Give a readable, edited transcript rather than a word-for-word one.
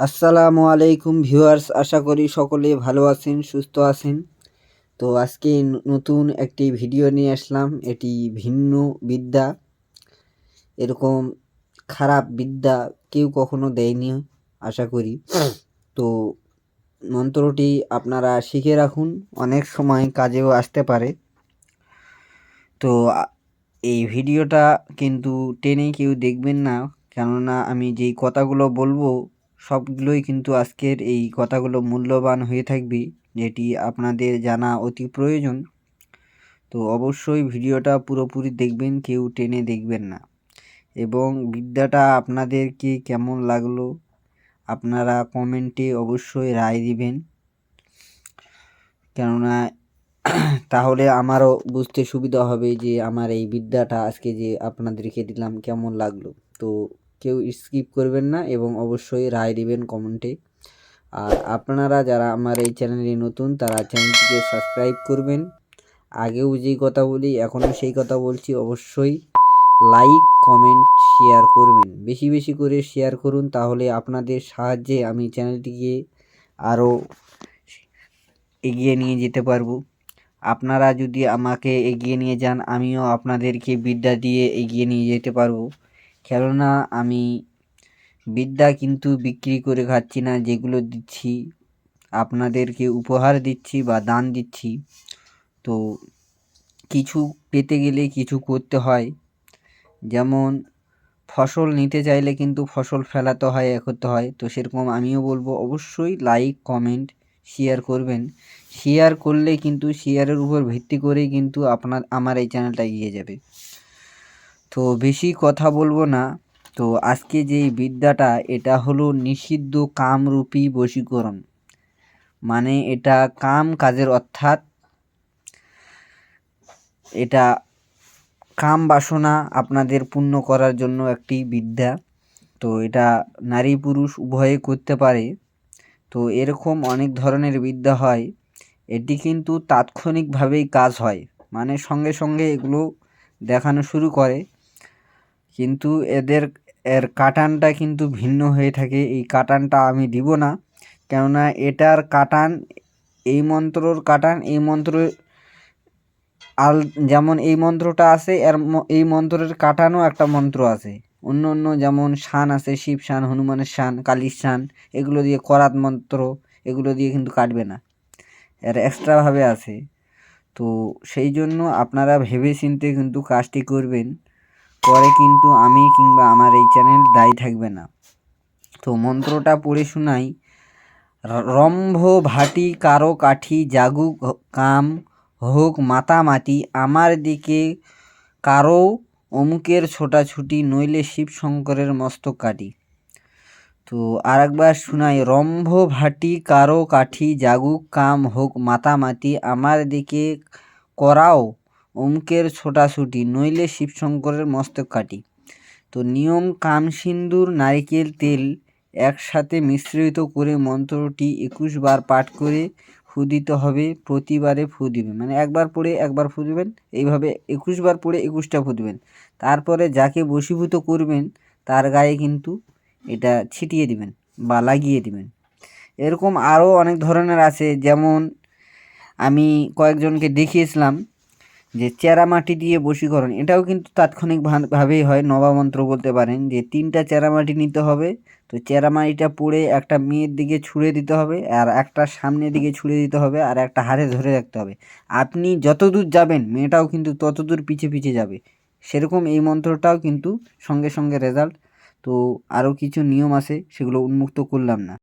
আসসালামু আলাইকুম ভিউয়ার্স, আশা করি সকলে ভালো আছেন, সুস্থ আছেন। তো আজকে নতুন একটি ভিডিও নিয়ে আসলাম। এটি ভিন্ন বিদ্যা, এরকম খারাপ বিদ্যা কেউ কখনো দেয়নি আশা করি। তো মন্ত্রটি আপনারা শিখে রাখুন, অনেক সময় কাজেও আসতে পারে। তো এই ভিডিওটা কিন্তু টেনে কেউ দেখবেন না, কেননা আমি যেই কথাগুলো বলবো সবগুলোই কিন্তু আজকের এই কথাগুলো মূল্যবান হয়ে থাকবে, যেটি আপনাদের জানা অতি প্রয়োজন। তো অবশ্যই ভিডিওটা পুরোপুরি দেখবেন, কেউ টেনে দেখবেন না। এবং বিদ্যাটা আপনাদেরকে কেমন লাগলো আপনারা কমেন্টে অবশ্যই রায় দিবেন, কেননা তাহলে আমারও বুঝতে সুবিধা হবে যে আমার এই বিদ্যাটা আজকে যে আপনাদেরকে দিলাম কেমন লাগলো। তো কেউ স্কিপ করবেন না এবং অবশ্যই রায় দিবেন কমেন্টে। আর আপনারা যারা আমার এই চ্যানেলে নতুন তারা চ্যানেলটিকে সাবস্ক্রাইব করবেন। আগেও যেই কথা বলি এখনও সেই কথা বলছি, অবশ্যই লাইক কমেন্ট শেয়ার করবেন, বেশি বেশি করে শেয়ার করুন, তাহলে আপনাদের সাহায্যে আমি চ্যানেলটিকে আরও এগিয়ে নিয়ে যেতে পারবো। আপনারা যদি আমাকে এগিয়ে নিয়ে যান, আমিও আপনাদেরকে বিদ্যা দিয়ে এগিয়ে নিয়ে যেতে পারবো। কেননা আমি বিদ্যা কিন্তু বিক্রি করে খাচ্ছি না, যেগুলো দিচ্ছি আপনাদেরকে উপহার দিচ্ছি বা দান দিচ্ছি। তো কিছু পেতে গেলে কিছু করতে হয়, যেমন ফসল নিতে চাইলে কিন্তু ফসল ফেলাতে হয়, এ করতে হয়। তো সেরকম আমিও বলবো অবশ্যই লাইক কমেন্ট শেয়ার করবেন। শেয়ার করলে কিন্তু শেয়ারের উপর ভিত্তি করেই কিন্তু আমার এই চ্যানেলটা এগিয়ে যাবে। তো বেশি কথা বলবো না। তো আজকে যেই বিদ্যাটা, এটা হলো নিষিদ্ধ কামরূপী বশীকরণ। মানে এটা কাম কাজের, অর্থাৎ এটা কাম বাসনা আপনাদের পূর্ণ করার জন্য একটি বিদ্যা। তো এটা নারী পুরুষ উভয়ে করতে পারে। তো এরকম অনেক ধরনের বিদ্যা হয়, এটি কিন্তু তাৎক্ষণিকভাবেই কাজ হয়, মানে সঙ্গে সঙ্গে এগুলো দেখানো শুরু করে। কিন্তু এর কাটানটা কিন্তু ভিন্ন হয়ে থাকে। এই কাটানটা আমি দিব না, কেননা এটার কাটান, এই মন্ত্রর কাটান এই মন্ত্রের যেমন এই মন্ত্রটা আছে, এই মন্ত্রের কাটানো একটা মন্ত্র আছে। অন্য অন্য যেমন শান আছে, শিব শান, হনুমানের শান, কালীর শান, এগুলো দিয়ে করাত মন্ত্র, এগুলো দিয়ে কিন্তু কাটবে না, এর এক্সট্রাভাবে আছে। তো সেই জন্য আপনারা ভেবে চিন্তে কিন্তু কাজটি করবেন, পরে কিন্তু আমি কিংবা আমার এই চ্যানেল দায়ী থাকবে না। তো মন্ত্রটা পড়ে শোনাই। রম্ভ ভাটি কারো কাঠি জাগুক কাম হোক মাতামাতি আমার দিকে কারো অমুকের ছোটাছুটি নইলে শিব শঙ্করের মস্তক কাটি। তো আর একবার শোনাই। রম্ভ ভাটি কারো কাঠি জাগুক কাম হোক মাতামাতি আমার দিকে করাও অমুকের ছোটাছুটি নইলে শিবশঙ্করের মস্তক কাটি। তো নিয়ম: কাম সিন্দুর নারকেল তেল একসাথে মিশ্রিত করে মন্ত্রটি 21 বার পাঠ করে ফু দিতে হবে। প্রতিবারে ফু দিবেন, মানে একবার পড়ে একবার ফু দিবেন, এইভাবে 21 বার পড়ে 21টা ফু দিবেন। তারপরে যাকে বশীভূত করবেন তার গায়ে কিন্তু এটা ছিটিয়ে দিবেন বা লাগিয়ে দিবেন। এরকম আরও অনেক ধরনের আছে, যেমন আমি কয়েকজনকে দেখিয়েছিলাম যে চেরামাটি দিয়ে বশীকরণ, এটাও কিন্তু তাৎক্ষণিকভাবেই হয়। নবামন্ত্র বলতে পারেন, যে 3টা চেরামাটি নিতে হবে। তো চেরামাটিটা পড়ে একটা মেয়ের দিকে ছুঁড়ে দিতে হবে, আর একটা সামনের দিকে ছুঁড়ে দিতে হবে, আর একটা হাড়ে ধরে রাখতে হবে। আপনি যত দূর যাবেন মেয়েটাও কিন্তু তত দূর পিছে পিছে যাবে। সেরকম এই মন্ত্রটাও কিন্তু সঙ্গে সঙ্গে রেজাল্ট। তো আরও কিছু নিয়ম আছে, সেগুলো উন্মুক্ত করলাম না।